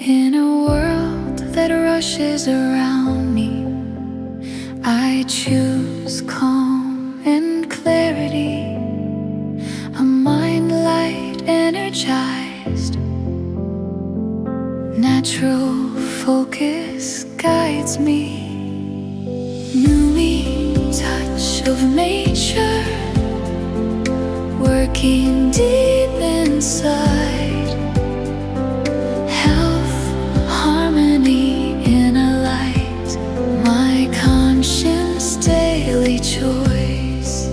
In a world that rushes around me, I choose calm and clarity, a mind light, energized. Natural focus guides me. Neumi, touch of nature, working deep inside. Health, harmony in a light, my conscience daily choice.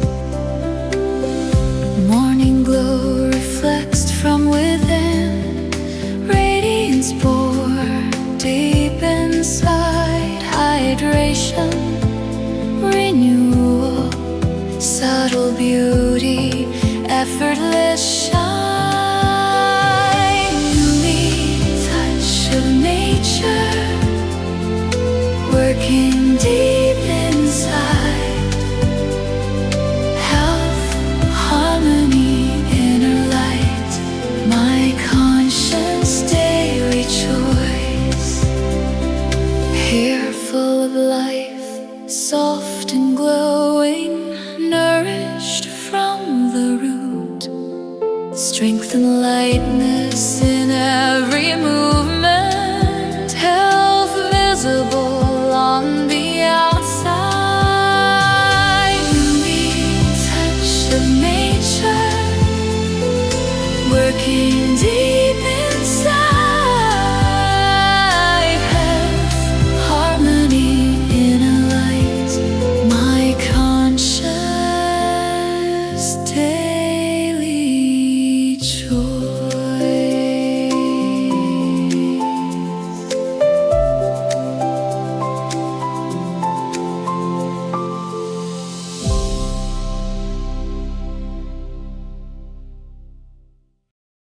Morning glow reflects from within, radiance born deep inside. Hydration, renewal, subtle beauty, effortless shine. Neumi, touch of nature, working deep inside. Health, harmony, inner light, my conscience daily choice. Here full of life, soft and glowing, nourished from the root. Strength and lightness in every movement, health visible on the outside. Neumi, touch of nature, working deep inside. Health, harmony in a light, my conscious day.